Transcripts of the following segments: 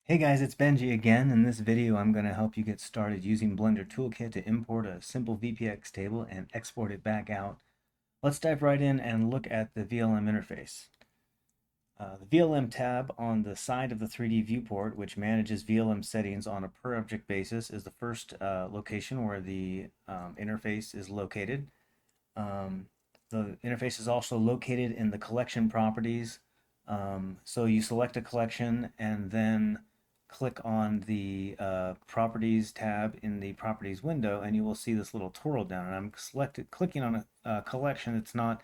Hey guys, it's Benji again. In this video, I'm going to help you get started using Blender Toolkit to import a simple VPX table and export it back out. Let's dive right in and look at the VLM interface. The VLM tab on the side of the 3D viewport, which manages VLM settings on a per object basis, is the first location where the interface is located. Um, the interface is also located in the collection properties. So you select a collection and then click on the properties tab in the properties window, and you will see this little twirl down. And I'm clicking on a collection. It's not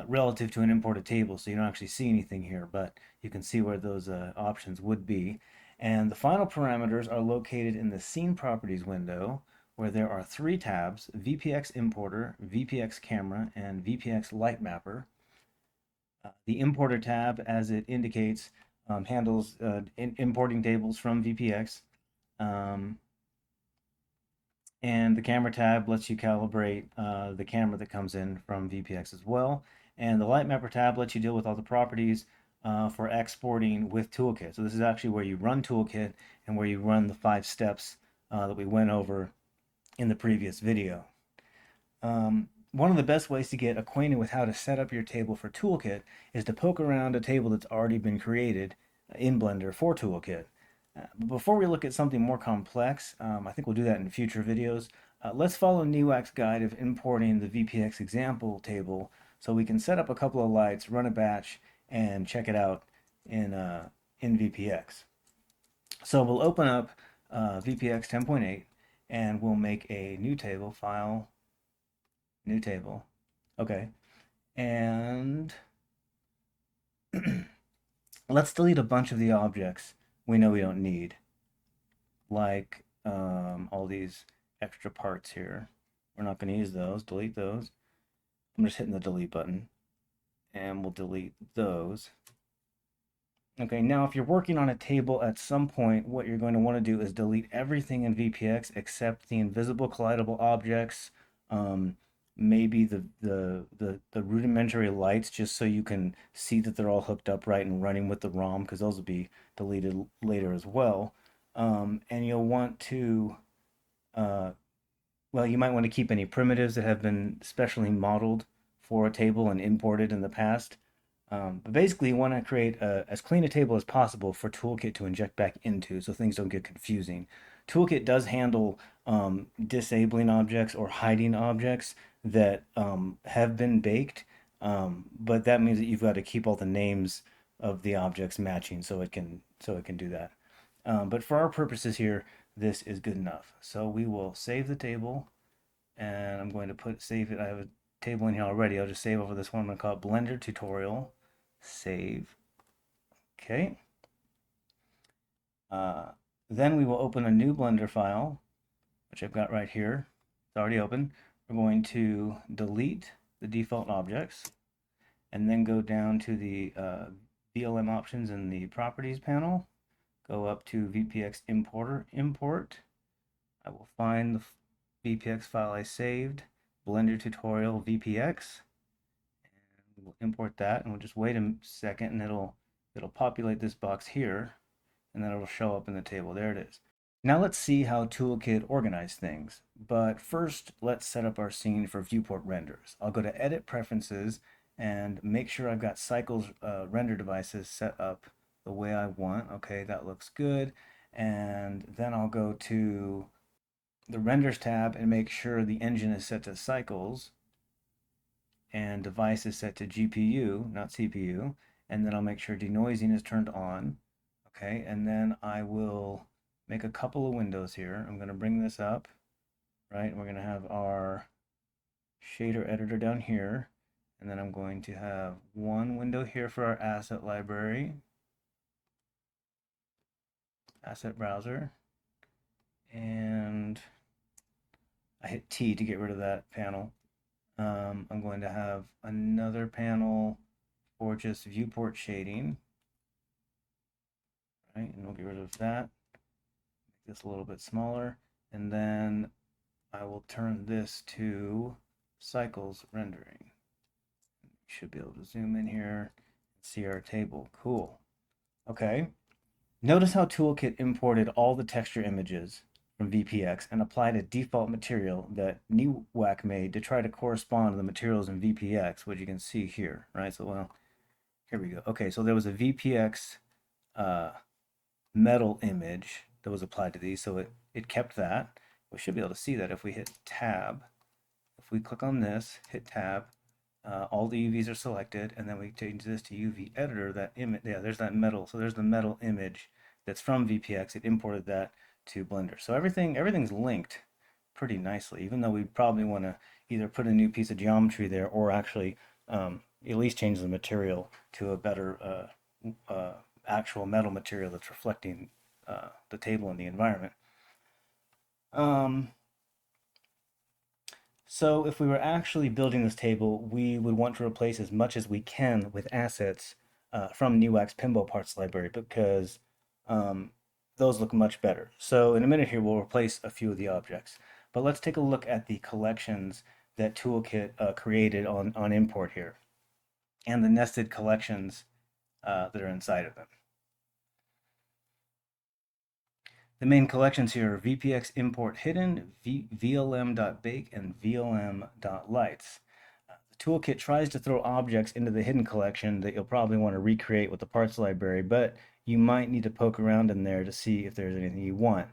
relative to an imported table, so you don't actually see anything here, but you can see where those options would be. And the final parameters are located in the scene properties window, where there are three tabs: VPX Importer, VPX Camera, and VPX Lightmapper. The Importer tab, as it indicates, handles importing tables from VPX. Um, and the Camera tab lets you calibrate the camera that comes in from VPX as well. And the Lightmapper tab lets you deal with all the properties for exporting with Toolkit. So this is actually where you run Toolkit and where you run the 5 steps that we went over in the previous video. One of the best ways to get acquainted with how to set up your table for Toolkit is to poke around a table that's already been created in Blender for Toolkit. But before we look at something more complex, I think we'll do that in future videos. Let's follow Niwak's guide of importing the VPX example table so we can set up a couple of lights, run a batch, and check it out in VPX. So we'll open up VPX 10.8 and we'll make a new table, file, new table. Okay. And let's delete a bunch of the objects we know we don't need, like all these extra parts here. We're not going to use those. Delete those. I'm just hitting the delete button, and we'll delete those. Okay, now if you're working on a table at some point, what you're going to want to do is delete everything in VPX except the invisible collidable objects, maybe the rudimentary lights, just so you can see that they're all hooked up right and running with the ROM, because those will be deleted later as well. And you'll want to, uh, well, you might want to keep any primitives that have been specially modeled for a table and imported in the past. But basically, you want to create as clean a table as possible for Toolkit to inject back into so things don't get confusing. Toolkit does handle disabling objects or hiding objects that have been baked, but that means that you've got to keep all the names of the objects matching so it can do that. But for our purposes here, this is good enough. So we will save the table, and I'm going to save it. I have a table in here already. I'll just save over this one. I'm going to call it Blender Tutorial. Save. Okay. Uh, then we will open a new Blender file, which I've got right here. It's already open. We're going to delete the default objects and then go down to the VLM options in the properties panel. Go up to VPX Importer, Import. I will find the VPX file I saved, Blender Tutorial VPX. And we'll import that, and we'll just wait a second, and it'll populate this box here, and then it'll show up in the table. There it is. Now let's see how Toolkit organizes things. But first, let's set up our scene for viewport renders. I'll go to Edit Preferences and make sure I've got Cycles render devices set up the way I want. Okay, that looks good. And then I'll go to the Renders tab and make sure the engine is set to Cycles and device is set to GPU, not CPU. And then I'll make sure denoising is turned on. Okay, and then I will make a couple of windows here. I'm going to bring this up, right? We're going to have our shader editor down here. And then I'm going to have one window here for our asset library, asset browser. And I hit T to get rid of that panel. I'm going to have another panel for just viewport shading. Right, and we'll get rid of that. Make this a little bit smaller. And then I will turn this to cycles rendering. You should be able to zoom in here and see our table. Cool. Okay. Notice how Toolkit imported all the texture images from VPX and applied a default material that NeWAC made to try to correspond to the materials in VPX, which you can see here, right? So, well, here we go. Okay, so there was a VPX uh, metal image that was applied to these, so it kept that. We should be able to see that if we hit tab. If we click on this, hit tab, all the UVs are selected, and then we change this to UV editor, that image, yeah, there's that metal. So there's the metal image that's from VPX. It imported that to Blender. So everything's linked pretty nicely, even though we probably want to either put a new piece of geometry there or actually at least change the material to a better actual metal material that's reflecting the table and the environment. Um, So if we were actually building this table, we would want to replace as much as we can with assets from NeWAC's Pinball Parts library because um, those look much better. So in a minute here, we'll replace a few of the objects. But let's take a look at the collections that Toolkit created on import here and the nested collections that are inside of them. The main collections here are VPX import hidden, VLM.bake, and VLM.lights. The toolkit tries to throw objects into the hidden collection that you'll probably want to recreate with the parts library, but you might need to poke around in there to see if there's anything you want.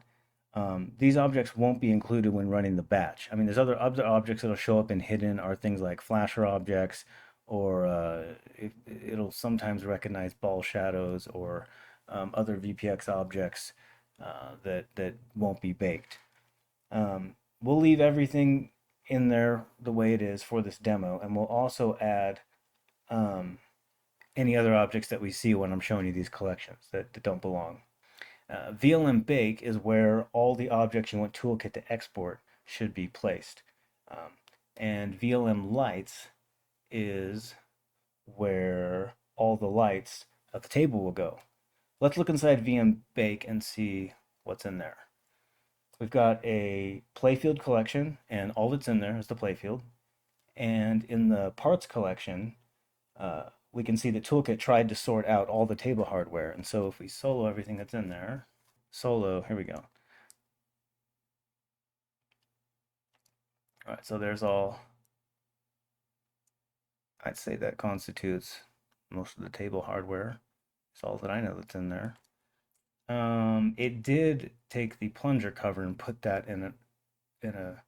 These objects won't be included when running the batch. I mean, there's other objects that'll show up in hidden are things like flasher objects, or it'll sometimes recognize ball shadows or other VPX objects that won't be baked. We'll leave everything in there the way it is for this demo, and we'll also add um, any other objects that we see when I'm showing you these collections that don't belong. VLM Bake is where all the objects you want Toolkit to export should be placed. And VLM Lights is where all the lights of the table will go. Let's look inside VM Bake and see what's in there. We've got a playfield collection, and all that's in there is the playfield. And in the parts collection, we can see that Toolkit tried to sort out all the table hardware. And so if we solo everything that's in there, solo, here we go. All right, so there's all, I'd say that constitutes most of the table hardware. It's all that I know that's in there. It did take the plunger cover and put that in a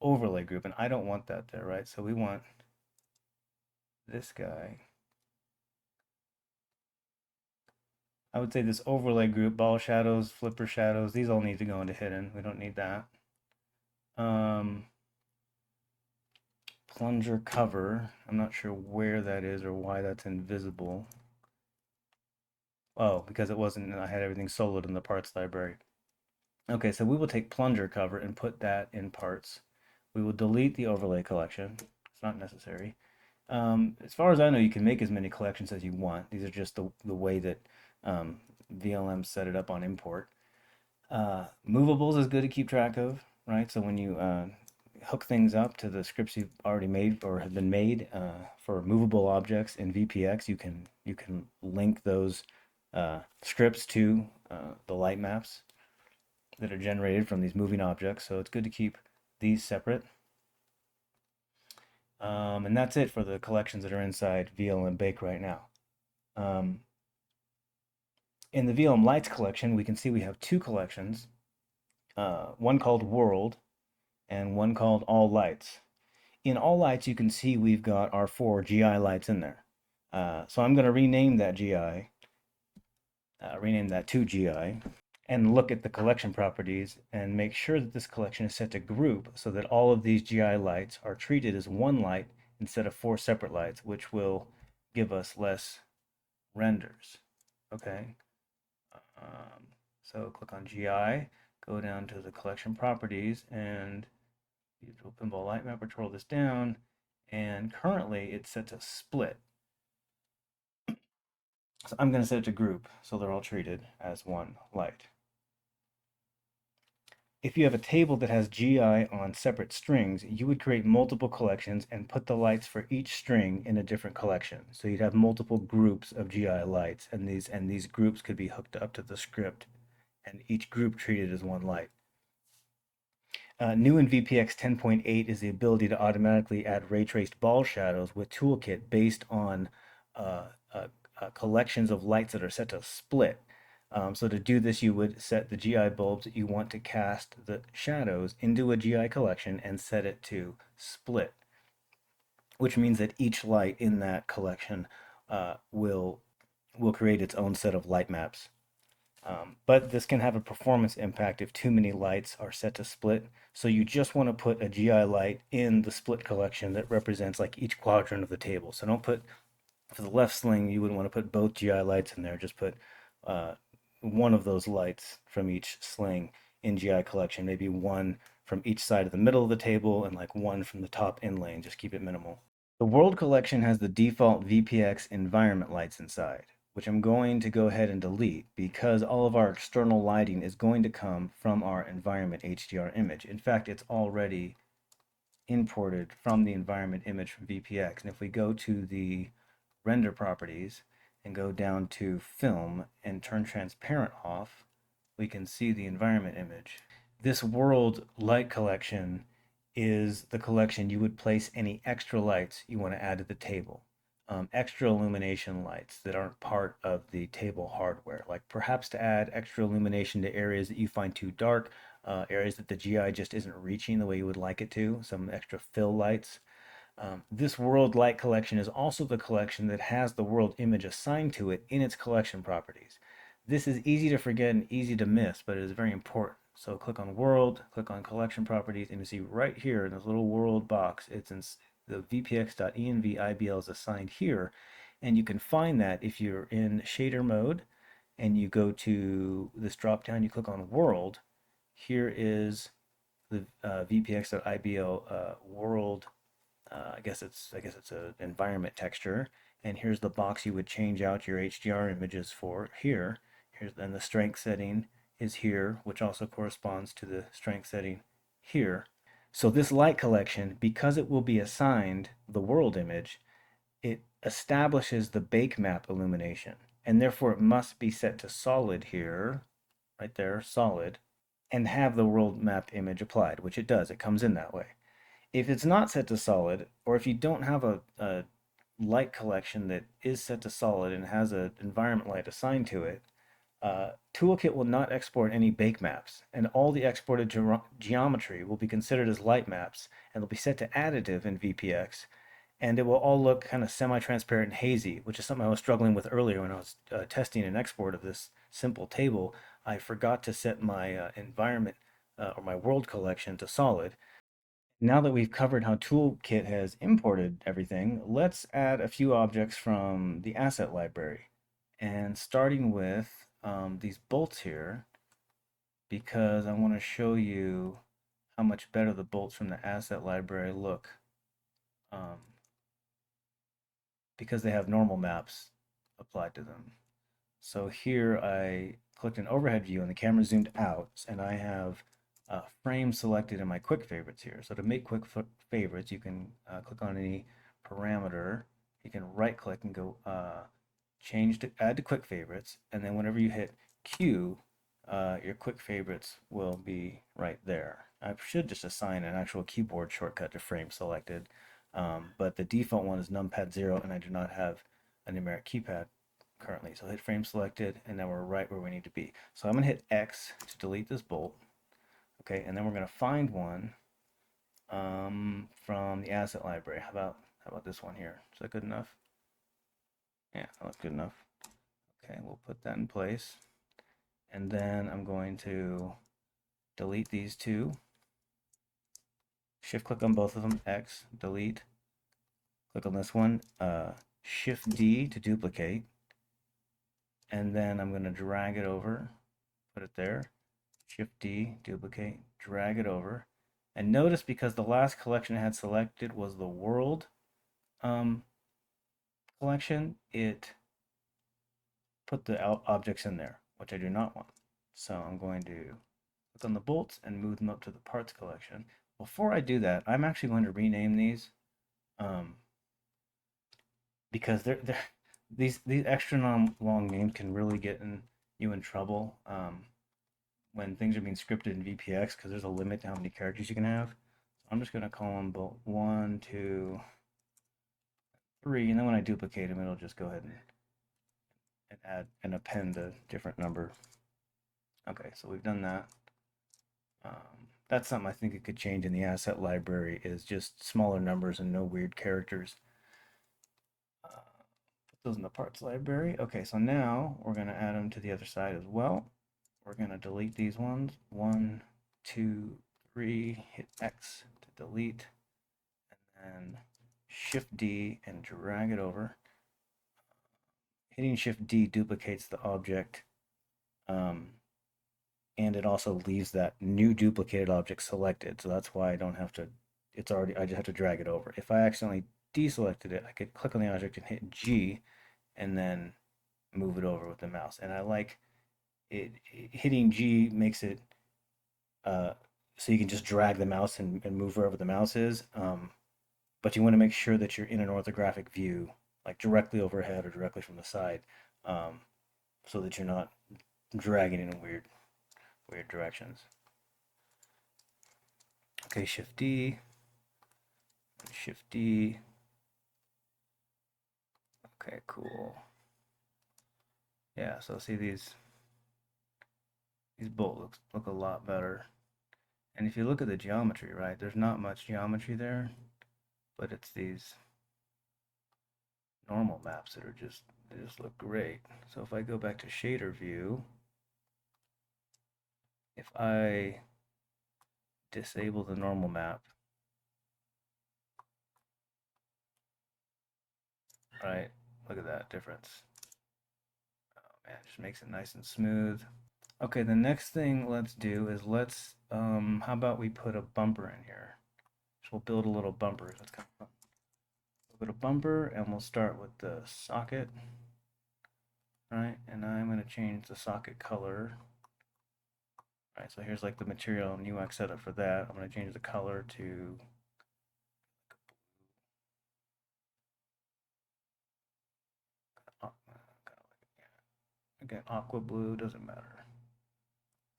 overlay group, and I don't want that there, right? So we want this guy. I would say this overlay group, ball shadows, flipper shadows, these all need to go into hidden. We don't need that. Um, Plunger cover, I'm not sure where that is or why that's invisible. Oh, because it wasn't, I had everything soloed in the parts library. Okay, so we will take plunger cover and put that in parts. We will delete the overlay collection. It's not necessary. As far as I know, you can make as many collections as you want. These are just the way that VLM set it up on import. Movables is good to keep track of, right? So when you hook things up to the scripts you've already made or have been made for movable objects in VPX, you can link those scripts to the light maps that are generated from these moving objects. So it's good to keep these separate. And that's it for the collections that are inside VLM Bake right now. Um, in the VLM Lights collection, we can see we have two collections, one called World and one called All Lights. In All Lights, you can see we've got our 4 GI lights in there. So I'm going to rename that GI, rename that to GI, and look at the collection properties and make sure that this collection is set to group so that all of these GI lights are treated as one light instead of 4 separate lights, which will give us less renders. Okay. So click on GI, go down to the collection properties, and Digital Pinball Lightmapper, twirl this down, and currently it's set to split. So I'm going to set it to group so they're all treated as one light. If you have a table that has GI on separate strings, you would create multiple collections and put the lights for each string in a different collection. So you'd have multiple groups of GI lights, and these groups could be hooked up to the script, and each group treated as one light. New in VPX 10.8 is the ability to automatically add ray traced ball shadows with Toolkit based on uh, uh, collections of lights that are set to split. So to do this, you would set the GI bulbs that you want to cast the shadows into a GI collection and set it to split, which means that each light in that collection will create its own set of light maps. But this can have a performance impact if too many lights are set to split. So you just want to put a GI light in the split collection that represents like each quadrant of the table. So don't put, for the left sling, you wouldn't want to put both GI lights in there. Just put uh, one of those lights from each sling in GI collection, maybe one from each side of the middle of the table and like one from the top in lane. Just keep it minimal. The world collection has the default VPX environment lights inside, which I'm going to go ahead and delete because all of our external lighting is going to come from our environment HDR image. In fact, it's already imported from the environment image from VPX. And if we go to the render properties and go down to film and turn transparent off, we can see the environment image. This world light collection is the collection you would place any extra lights you want to add to the table. Extra illumination lights that aren't part of the table hardware, like perhaps to add extra illumination to areas that you find too dark, areas that the GI just isn't reaching the way you would like it to, some extra fill lights. This world light collection is also the collection that has the world image assigned to it in its collection properties. This is easy to forget and easy to miss, but it is very important. So click on world, click on collection properties, and you see right here in this little world box, it's in the vpx.env IBL is assigned here. And you can find that if you're in shader mode and you go to this drop down, you click on world. Here is the vpx.ibl world. I guess it's an environment texture, and here's the box you would change out your HDR images for here. Here's then the strength setting is here, which also corresponds to the strength setting here. So this light collection, because it will be assigned the world image, it establishes the bake map illumination, and therefore it must be set to solid here, right there, solid, and have the world map image applied, which it does. It comes in that way. If it's not set to solid, or if you don't have a light collection that is set to solid and has an environment light assigned to it, Toolkit will not export any bake maps, and all the exported geometry will be considered as light maps, and they'll be set to additive in VPX, and it will all look kind of semi-transparent and hazy, which is something I was struggling with earlier when I was testing an export of this simple table. I forgot to set my environment or my world collection to solid. Now that we've covered how Toolkit has imported everything, let's add a few objects from the asset library. And starting with these bolts here, because I want to show you how much better the bolts from the asset library look, um, because they have normal maps applied to them. So here I clicked an overhead view and the camera zoomed out, and I have frame selected in my quick favorites here. So to make quick favorites, you can click on any parameter. You can right click and go change to add to quick favorites, and then whenever you hit Q, your quick favorites will be right there. I should just assign an actual keyboard shortcut to frame selected, but the default one is numpad 0, and I do not have a numeric keypad currently. So hit frame selected, and now we're right where we need to be. So I'm going to hit X to delete this bolt. Okay, and then we're going to find one from the asset library. How about this one here? Is that good enough? Yeah, that's good enough. Okay, we'll put that in place. And then I'm going to delete these two. Shift click on both of them, X, delete. Click on this one, Shift D to duplicate. And then I'm going to drag it over, put it there. Shift D, duplicate, drag it over. And notice because the last collection I had selected was the world collection, it put the objects in there, which I do not want. So I'm going to click on the bolts and move them up to the parts collection. Before I do that, I'm actually going to rename these um, because they're these extra long names can really get you in trouble when things are being scripted in VPX because there's a limit to how many characters you can have. So I'm just going to call them bolt 1, 2, 3, and then when I duplicate them, it'll just go ahead and add and append a different number. Okay, so we've done that. That's something I think it could change in the asset library is just smaller numbers and no weird characters. Put those in the parts library. Okay, so now we're going to add them to the other side as well. We're going to delete these ones. 1, 2, 3, hit X to delete, and then Shift D and drag it over. Hitting Shift D duplicates the object, and it also leaves that new duplicated object selected. So that's why I don't have to, it's already, I just have to drag it over. If I accidentally deselected it, I could click on the object and hit G and then move it over with the mouse. And I like it, hitting G makes it so you can just drag the mouse and move wherever the mouse is. But you want to make sure that you're in an orthographic view, like directly overhead or directly from the side, so that you're not dragging in weird directions. Okay, Shift D, Shift D. Okay, cool. Yeah, so see these bolts look a lot better. And if you look at the geometry, right, there's not much geometry there, but it's these normal maps that are they just look great. So if I go back to shader view, if I disable the normal map, right, look at that difference. Oh man, it just makes it nice and smooth. Okay, the next thing let's do is how about we put a bumper in here? So we'll build a little bumper. That's kind of fun. We'll put a bumper and we'll start with the socket, right? And I'm going to change the socket color. All right, so here's like the material and UX setup for that. I'm going to change the color to again, aqua blue, doesn't matter.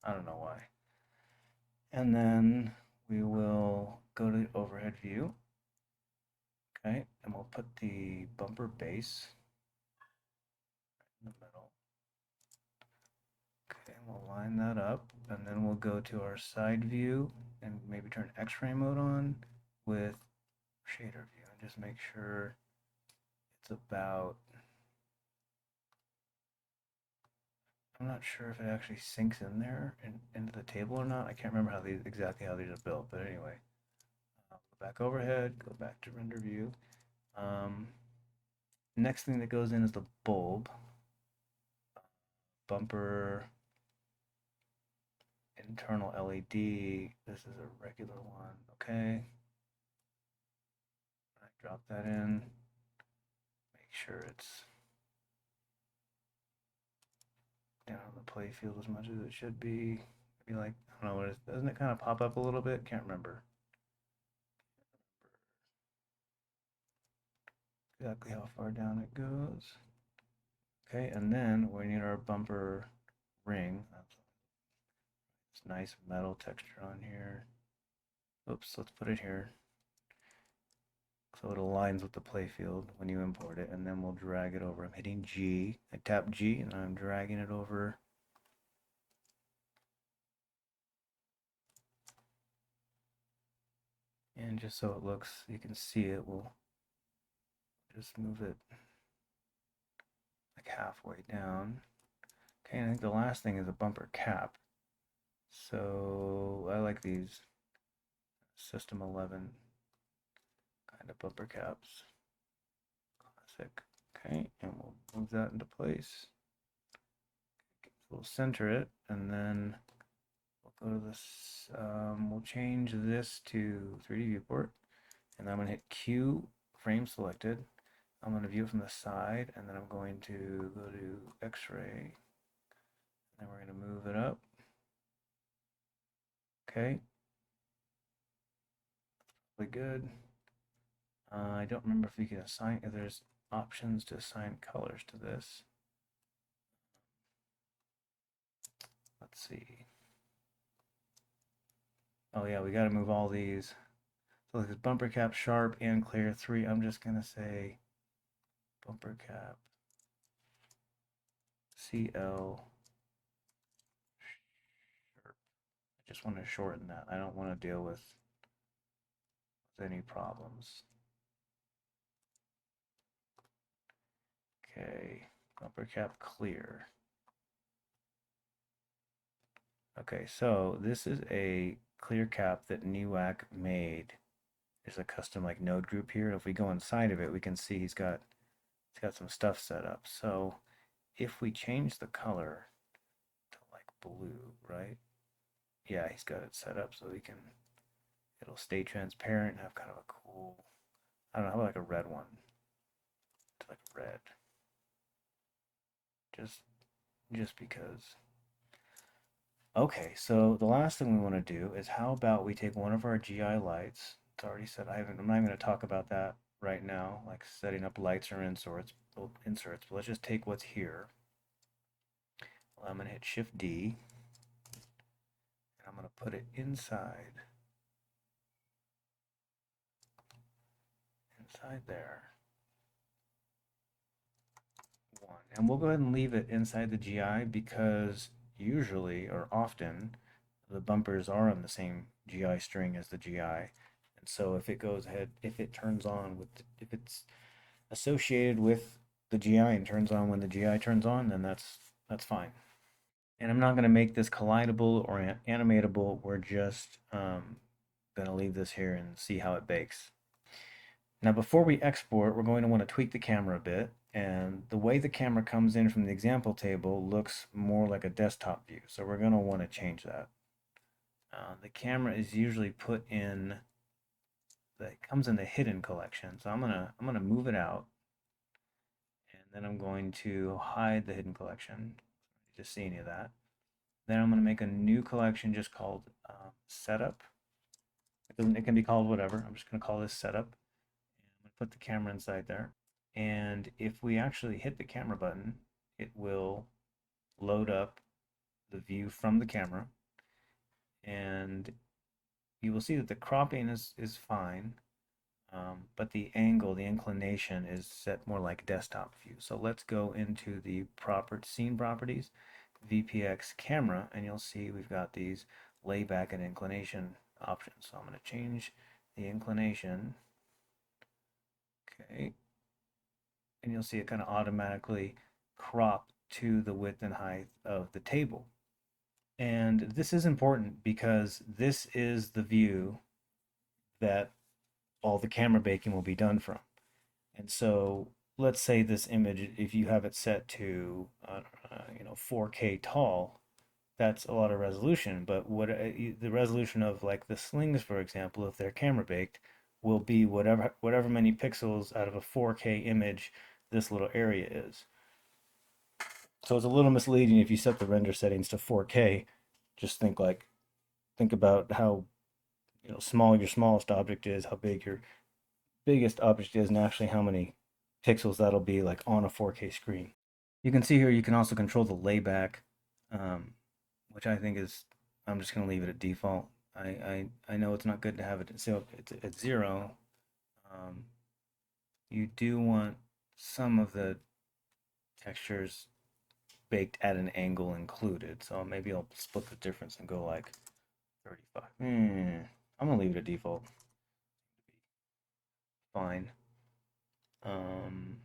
I don't know why. And then we will go to the overhead view. Okay, and we'll put the bumper base in the middle. Okay, we'll line that up, and then we'll go to our side view and maybe turn X-ray mode on with shader view and just make sure it's about, I'm not sure if it actually sinks in there into the table or not. I can't remember exactly how these are built, but anyway. Go back overhead, go back to render view. Next thing that goes in is the bulb. Bumper, internal LED. This is a regular one. Okay. I drop that in. Make sure it's down on the play field as much as it should be. Maybe like, I don't know what it is. Doesn't it kind of pop up a little bit? Can't remember exactly how far down it goes. Okay, and then we need our bumper ring. That's this nice metal texture on here. Oops, let's put it here. So it aligns with the playfield when you import it, and then we'll drag it over. I'm hitting G. I tap G, and I'm dragging it over. And just so it looks, you can see it, we'll just move it like halfway down. Okay, and I think the last thing is a bumper cap. So I like these System 11 kind of bumper caps. Classic. Okay, and we'll move that into place. We'll center it, and then we'll go to this. We'll change this to 3D viewport, and I'm going to hit Q, frame selected. I'm going to view it from the side, and then I'm going to go to X-ray, and we're going to move it up. Okay, really good. I don't remember if we can assign, if there's options to assign colors to this. Let's see. Oh yeah, we got to move all these. So like this bumper cap sharp and clear 3. I'm just gonna say bumper cap CL sharp. I just want to shorten that. I don't want to deal with any problems. Okay, bumper cap clear. Okay, so this is a clear cap that NEWAC made. There's a custom like node group here. If we go inside of it, we can see he's got some stuff set up. So if we change the color to like blue, right? Yeah, he's got it set up so we can it'll stay transparent and have kind of a cool, I don't know, how about like a red one? It's like red. Just just because. Okay, so the last thing we want to do is how about we take one of our GI lights. It's already said I'm not even going to talk about that right now, like setting up lights or inserts, but let's just take what's here. Well, I'm going to hit Shift D and I'm going to put it inside there. One. And we'll go ahead and leave it inside the GI because usually or often the bumpers are on the same GI string as the GI. And so if it goes ahead, if it turns on with, if it's associated with the GI and turns on when the GI turns on, then that's fine. And I'm not going to make this collidable or animatable. We're just going to leave this here and see how it bakes. Now, before we export, we're going to want to tweak the camera a bit. And the way the camera comes in from the example table looks more like a desktop view. So we're going to want to change that. The camera is usually put in, it comes in the hidden collection. So I'm gonna move it out, and then I'm going to hide the hidden collection. To see any of that. Then I'm gonna make a new collection just called setup. It can be called whatever. I'm just gonna call this setup. And I'm gonna put the camera inside there. And if we actually hit the camera button, it will load up the view from the camera. And you will see that the cropping is fine, but the angle, the inclination is set more like desktop view. So let's go into the proper scene properties, VPX camera, and you'll see we've got these layback and inclination options. So I'm going to change the inclination. Okay. And you'll see it kind of automatically crop to the width and height of the table. And this is important because this is the view that all the camera baking will be done from. And so let's say this image, if you have it set to, 4K tall, that's a lot of resolution. But the resolution of like the slings, for example, if they're camera baked, will be whatever many pixels out of a 4K image this little area is. So it's a little misleading if you set the render settings to 4K. Just think about how small your smallest object is, how big your biggest object is, and actually how many pixels that'll be like on a 4K screen. You can see here you can also control the layback, um, which I think is, I'm just going to leave it at default. I know it's not good to have it so it's at 0. Um, you do want some of the textures baked at an angle included, so maybe I'll split the difference and go like 35. I'm going to leave it at default. Fine. Um,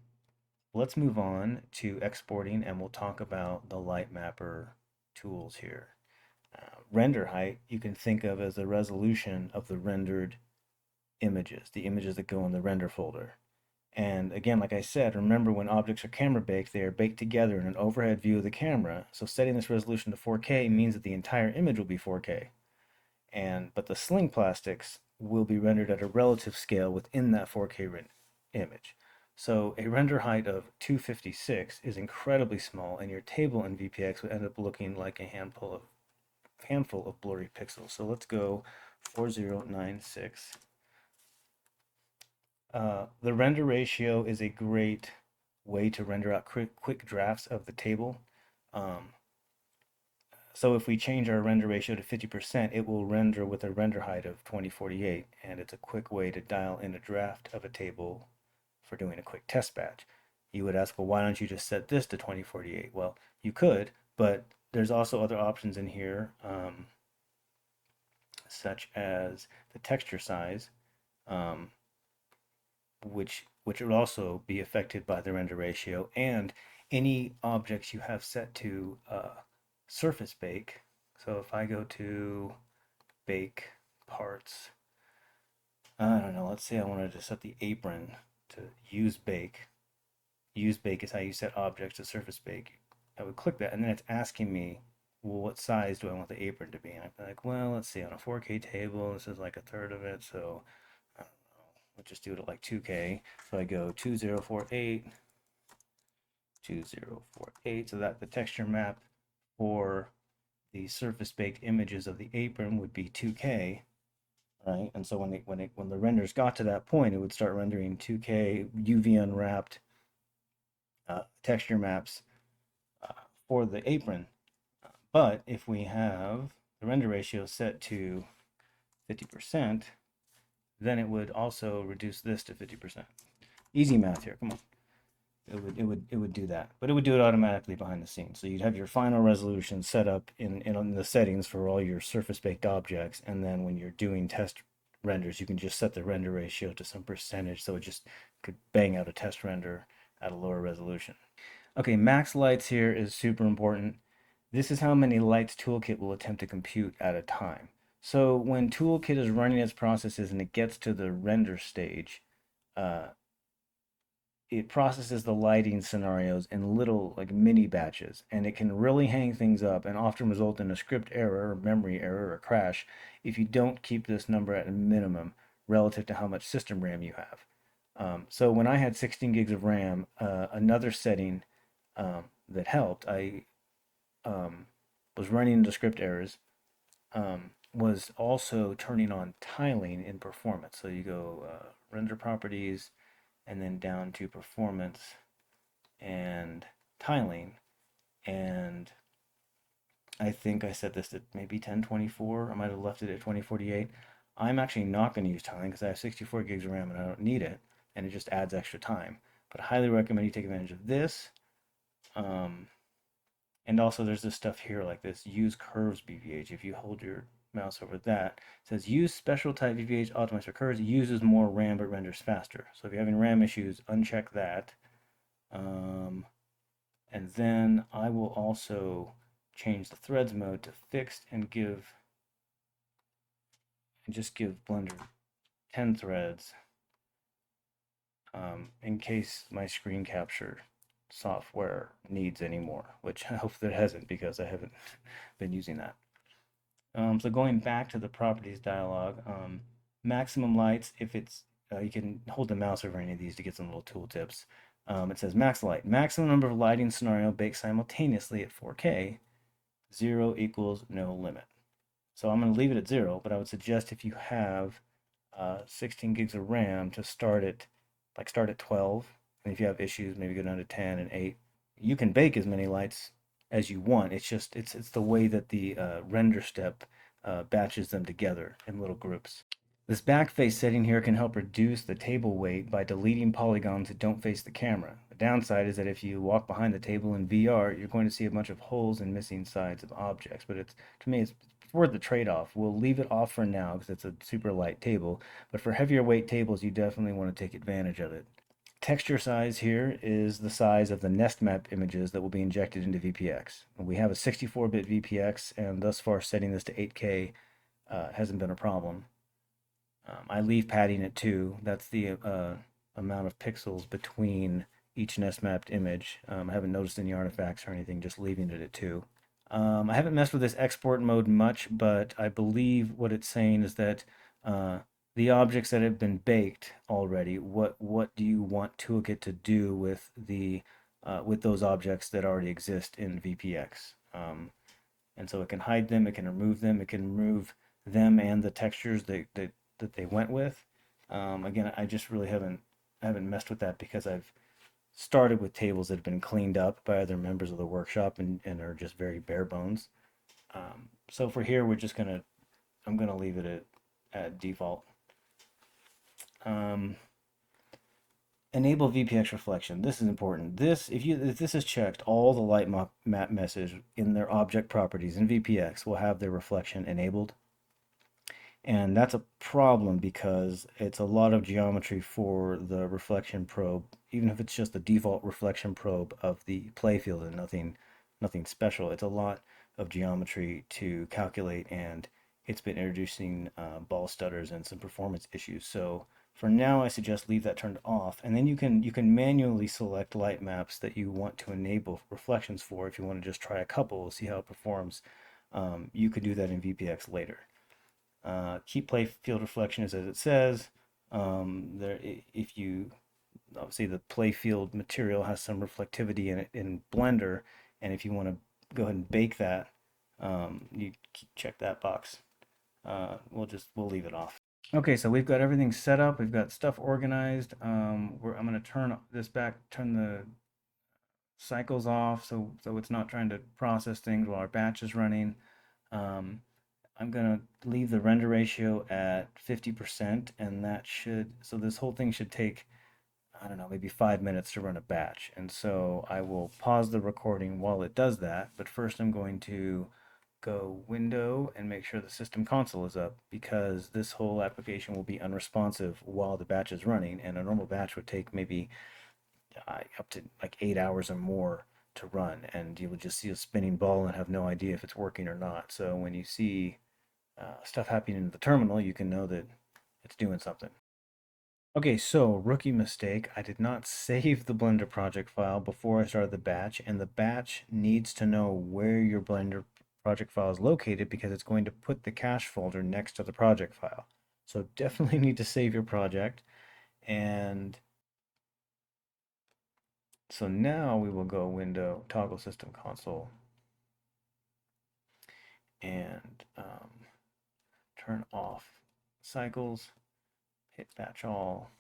let's move on to exporting and we'll talk about the Lightmapper tools here. Render height you can think of as the resolution of the rendered images, the images that go in the render folder. And again, like I said, remember when objects are camera baked, they are baked together in an overhead view of the camera. So setting this resolution to 4K means that the entire image will be 4K. But the sling plastics will be rendered at a relative scale within that 4K image. So a render height of 256 is incredibly small, and your table in VPX would end up looking like a handful of handful of blurry pixels. So let's go 4096. The render ratio is a great way to render out quick drafts of the table. Um, so if we change our render ratio to 50%, it will render with a render height of 2048, and it's a quick way to dial in a draft of a table for doing a quick test batch. You would ask, well, why don't you just set this to 2048? Well, you could, but there's also other options in here, such as the texture size, um, which would also be affected by the render ratio, and any objects you have set to surface bake. So if I go to bake parts, I don't know, let's say I wanted to set the apron to use bake. Use bake is how you set objects to surface bake. I would click that, and then it's asking me, well, what size do I want the apron to be? And I'd be like, well, let's see, on a 4K table, this is like a third of it, so I don't know, we'll just do it at like 2K. So I go 2048, 2048, so that the texture map for the surface baked images of the apron would be 2K, right? And so when the renders got to that point, it would start rendering 2K UV unwrapped texture maps for the apron. But if we have the render ratio set to 50%, then it would also reduce this to 50%. Easy math here, come on. It would do that, but it would do it automatically behind the scenes. So you'd have your final resolution set up in the settings for all your surface baked objects, and then when you're doing test renders, you can just set the render ratio to some percentage, so it just could bang out a test render at a lower resolution. Okay, max lights here is super important. This is how many lights Toolkit will attempt to compute at a time. So when Toolkit is running its processes and it gets to the render stage, uh, it processes the lighting scenarios in little like mini batches, and it can really hang things up and often result in a script error or memory error or crash if you don't keep this number at a minimum relative to how much system RAM you have. So when I had 16 gigs of RAM, another setting that helped, I was running into script errors, was also turning on tiling in performance. So you go render properties, and then down to performance and tiling. And I think I set this to maybe 1024. I might have left it at 2048. I'm actually not going to use tiling because I have 64 gigs of RAM and I don't need it, and it just adds extra time. But I highly recommend you take advantage of this. And also there's this stuff here like this, use curves BVH. If you hold your mouse over that, it says use special type BVH optimized for curves, uses more RAM but renders faster. So if you're having RAM issues, uncheck that. And then I will also change the threads mode to fixed and just give Blender 10 threads in case my screen capture software needs any more, which I hope that it hasn't because I haven't been using that. So going back to the properties dialog, maximum lights, if it's, you can hold the mouse over any of these to get some little tool tips. It says max light, maximum number of lighting scenario baked simultaneously at 4K, 0 equals no limit. So I'm going to leave it at 0, but I would suggest if you have 16 gigs of RAM to start at 12, and if you have issues, maybe go down to 10 and 8. You can bake as many lights as you want. It's just it's the way that the render step batches them together in little groups. This backface setting here can help reduce the table weight by deleting polygons that don't face the camera. The downside is that if you walk behind the table in VR, you're going to see a bunch of holes and missing sides of objects, but to me it's worth the trade-off. We'll leave it off for now because it's a super light table, but for heavier weight tables you definitely want to take advantage of it. Texture size here is the size of the nest map images that will be injected into VPX. We have a 64-bit VPX, and thus far setting this to 8K hasn't been a problem. I leave padding at 2. That's the amount of pixels between each nest mapped image. I haven't noticed any artifacts or anything, just leaving it at 2. I haven't messed with this export mode much, but I believe what it's saying is that the objects that have been baked already, what do you want Toolkit to do with the with those objects that already exist in VPX? And so it can hide them, it can remove them, it can remove them and the textures that they went with. Again, I just really haven't messed with that because I've started with tables that have been cleaned up by other members of the workshop and are just very bare bones. So for here, I'm gonna leave it at default. Um, Enable VPX reflection. This is important. If this is checked, all the light map message in their object properties in VPX will have their reflection enabled. And that's a problem because it's a lot of geometry for the reflection probe, even if it's just the default reflection probe of the playfield and nothing special. It's a lot of geometry to calculate, and it's been introducing ball stutters and some performance issues. So for now, I suggest leave that turned off, and then you can manually select light maps that you want to enable reflections for. If you want to just try a couple, see how it performs, you could do that in VPX later. Keep play field reflection as it says. If you obviously the play field material has some reflectivity in it in Blender, and if you want to go ahead and bake that, you check that box. We'll leave it off. Okay, so we've got everything set up. We've got stuff organized. I'm going to turn this back, turn the cycles off, so it's not trying to process things while our batch is running. Um, I'm gonna leave the render ratio at 50%, and so this whole thing should take, I don't know, maybe 5 minutes to run a batch. And so I will pause the recording while it does that, but first I'm going to go Window and make sure the system console is up, because this whole application will be unresponsive while the batch is running, and a normal batch would take maybe up to like 8 hours or more to run, and you will just see a spinning ball and have no idea if it's working or not. So when you see stuff happening in the terminal, you can know that it's doing something. Okay, so rookie mistake. I did not save the Blender project file before I started the batch, and the batch needs to know where your Blender project file is located because it's going to put the cache folder next to the project file. So definitely need to save your project. And so now we will go Window, Toggle System Console, and turn off cycles, hit batch all.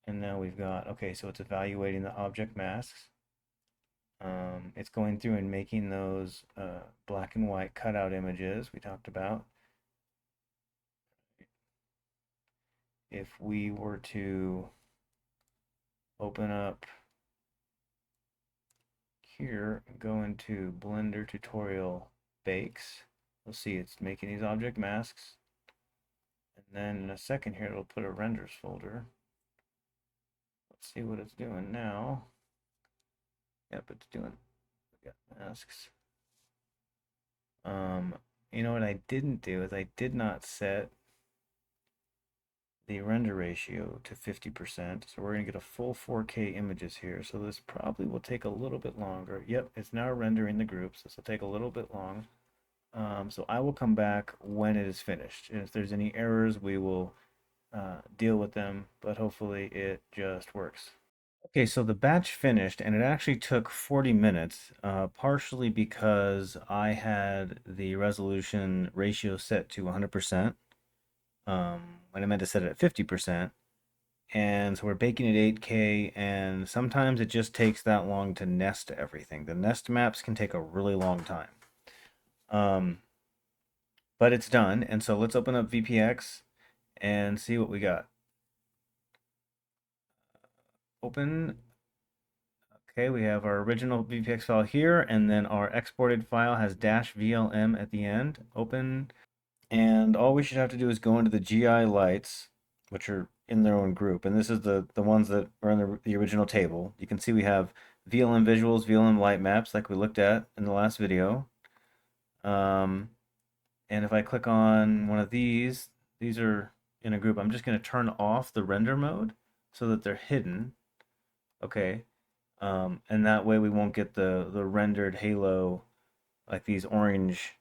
And now we've got, okay, so it's evaluating the object masks. It's going through and making those black and white cutout images we talked about. If we were to open up here, go into Blender tutorial bakes, we'll see it's making these object masks. And then in a second here, it'll put a renders folder. Let's see what it's doing now. Yep, it's doing, we got masks. You know what I didn't do is I did not set the render ratio to 50%. So we're going to get a full 4K images here. So this probably will take a little bit longer. Yep, it's now rendering the groups. This will take a little bit long. So I will come back when it is finished. And if there's any errors, we will deal with them, but hopefully it just works. Okay, so the batch finished, and it actually took 40 minutes, partially because I had the resolution ratio set to 100%, when I meant to set it at 50%. And so we're baking at 8K, and sometimes it just takes that long to nest everything. The nest maps can take a really long time. But it's done, and so let's open up VPX and see what we got. Open. Okay, we have our original VPX file here, and then our exported file has -VLM at the end. Open, and all we should have to do is go into the GI lights, which are in their own group, and this is the ones that are in the original table. You can see we have VLM visuals, VLM light maps, like we looked at in the last video. And if I click on one of these are in a group. I'm just going to turn off the render mode so that they're hidden. Okay. And that way we won't get the rendered halo, like these orange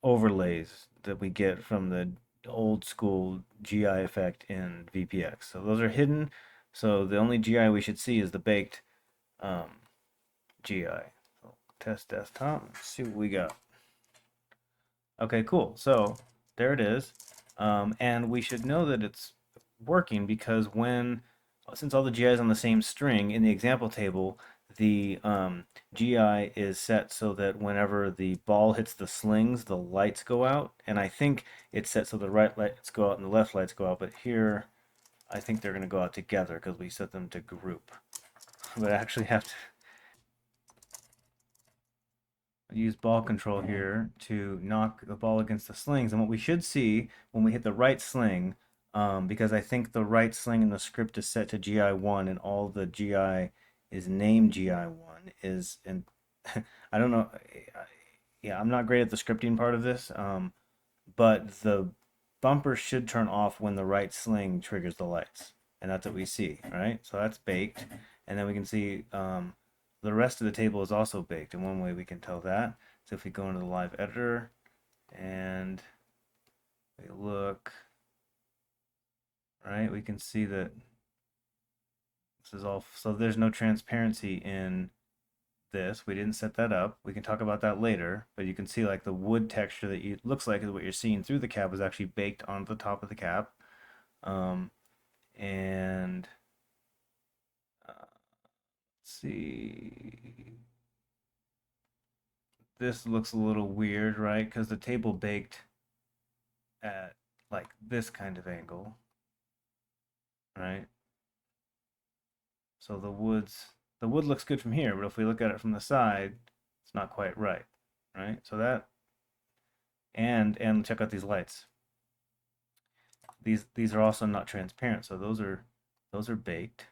overlays that we get from the old school GI effect in VPX. So those are hidden. So the only GI we should see is the baked GI. test desktop. Let's see what we got. Okay, cool. So there it is. And we should know that it's working because since all the GI is on the same string, in the example table, the GI is set so that whenever the ball hits the slings, the lights go out. And I think it's set so the right lights go out and the left lights go out. But here, I think they're going to go out together because we set them to group. But I actually have to use ball control here to knock the ball against the slings. And what we should see when we hit the right sling, because I think the right sling in the script is set to GI1 and all the GI is named GI1 is, and I don't know, yeah, I'm not great at the scripting part of this, but the bumper should turn off when the right sling triggers the lights. And that's what we see, right? So that's baked. And then we can see the rest of the table is also baked. And one way we can tell that, so if we go into the live editor and we look, right, we can see that this is all, so there's no transparency in this. We didn't set that up. We can talk about that later, but you can see like the wood texture that you looks like is what you're seeing through the cap is actually baked onto the top of the cap. Um, and let's see, this looks a little weird, right? Because the table baked at like this kind of angle, right? So the wood looks good from here, but if we look at it from the side, it's not quite right, right? So that, and check out these lights. These are also not transparent, so those are baked.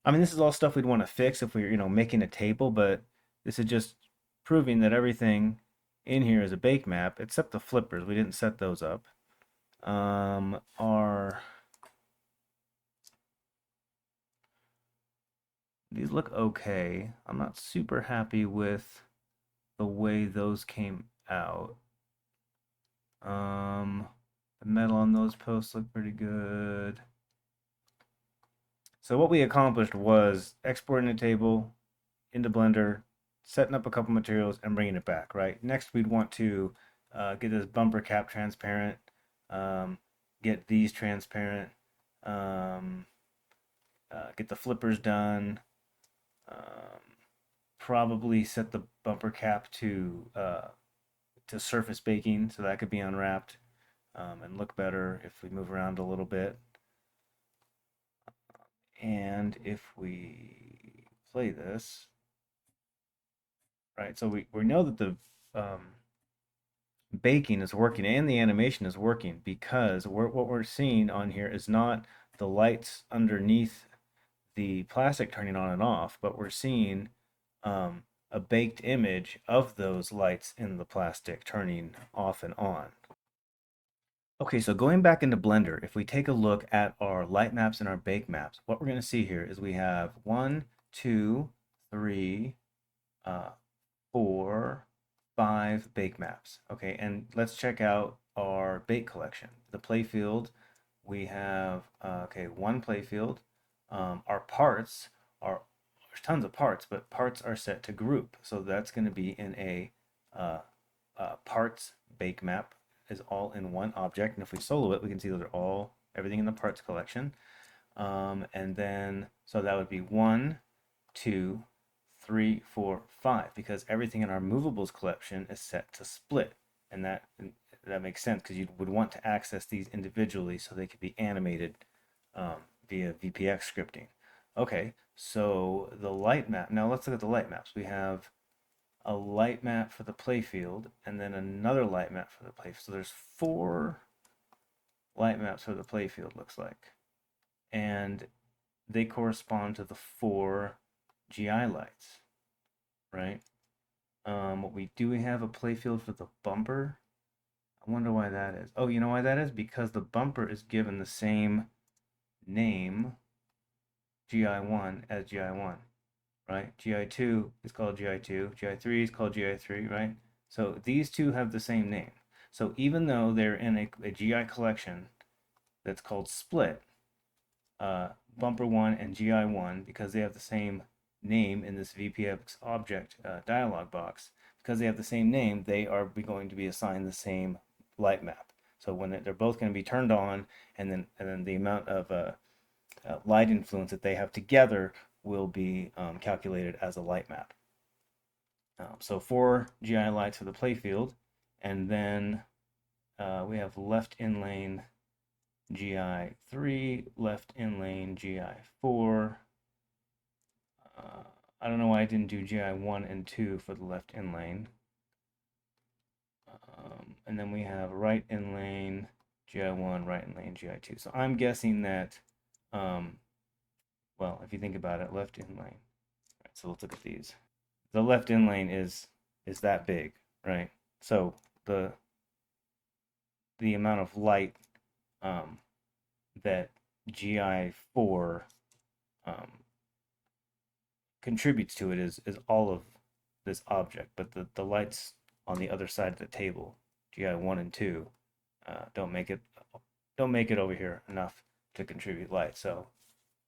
I mean, this is all stuff we'd want to fix if we were, making a table, but this is just proving that everything in here is a bake map, except the flippers. We didn't set those up. Are these look okay? I'm not super happy with the way those came out. The metal on those posts look pretty good. So what we accomplished was exporting a table into Blender, setting up a couple materials, and bringing it back, right? Next, we'd want to get this bumper cap transparent, get these transparent, um, get the flippers done, probably set the bumper cap to surface baking so that could be unwrapped and look better if we move around a little bit. And if we play this, right, so we know that the baking is working and the animation is working because what we're seeing on here is not the lights underneath the plastic turning on and off, but we're seeing a baked image of those lights in the plastic turning off and on. Okay, so going back into Blender, if we take a look at our light maps and our bake maps, what we're going to see here is we have 1, 2, 3, 4, 5 bake maps. Okay, and let's check out our bake collection. The playfield, we have, okay, one playfield. Our parts are, there's tons of parts, but parts are set to group. So that's going to be in a parts bake map is all in one object. And if we solo it, we can see those are all, everything in the parts collection. And then, so that would be 1, 2, 3, 4, 5, because everything in our movables collection is set to split. And that makes sense because you would want to access these individually so they could be animated via VPX scripting. Okay, so the light map, now let's look at the light maps. We have a light map for the playfield, and then another light map for the playfield. So there's 4 light maps for the playfield, looks like. And they correspond to the 4 GI lights, right? We have a playfield for the bumper. I wonder why that is. Oh, you know why that is? Because the bumper is given the same name, GI1, as GI1. Right? GI2 is called GI2, GI3 is called GI3, right? So these two have the same name. So even though they're in a GI collection that's called Split, Bumper 1 and GI1, because they have the same name in this VPX object dialog box. Because they have the same name, they are going to be assigned the same light map. So when they're both going to be turned on, and then the amount of light influence that they have together will be calculated as a light map. So 4 GI lights for the playfield, and then we have left in lane GI3, left in lane GI4. I don't know why I didn't do GI1 and 2 for the left in lane. And then we have right in lane GI1, right in lane GI2. So I'm guessing that, well, if you think about it, left in lane. Right, so let's look at these. The left in lane is that big, right? So the amount of light that GI4 um, contributes to it is all of this object, but the lights on the other side of the table, GI1 and 2, don't make it over here enough to contribute light. So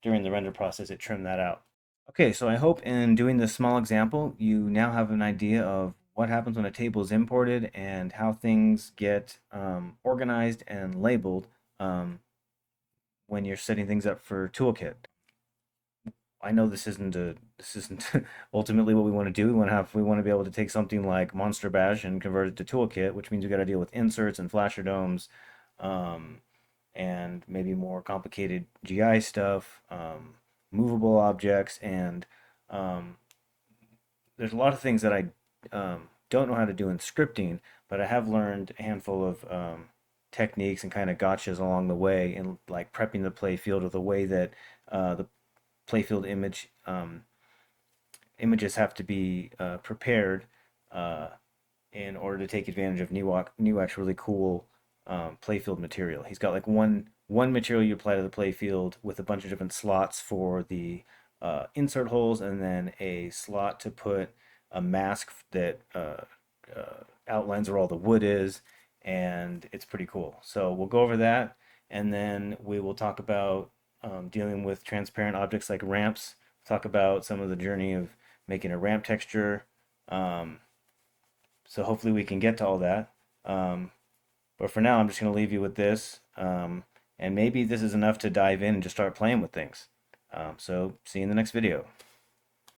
during the render process, it trimmed that out. Okay, so I hope in doing this small example, you now have an idea of what happens when a table is imported and how things get organized and labeled when you're setting things up for Toolkit. I know this isn't ultimately what we want to do. We want to be able to take something like Monster Bash and convert it to Toolkit, which means we got to deal with inserts and flasher domes, and maybe more complicated GI stuff, movable objects, and there's a lot of things that I don't know how to do in scripting, but I have learned a handful of techniques and kind of gotchas along the way, in like prepping the play field with the way that the playfield images have to be prepared uh, in order to take advantage of Newak's really cool playfield material. He's got like one material you apply to the playfield with a bunch of different slots for the insert holes, and then a slot to put a mask that outlines where all the wood is, and it's pretty cool. So we'll go over that, and then we will talk about dealing with transparent objects like ramps. Talk about some of the journey of making a ramp texture. Um, so hopefully we can get to all that. But for now, I'm just going to leave you with this. And maybe this is enough to dive in and just start playing with things. So see you in the next video.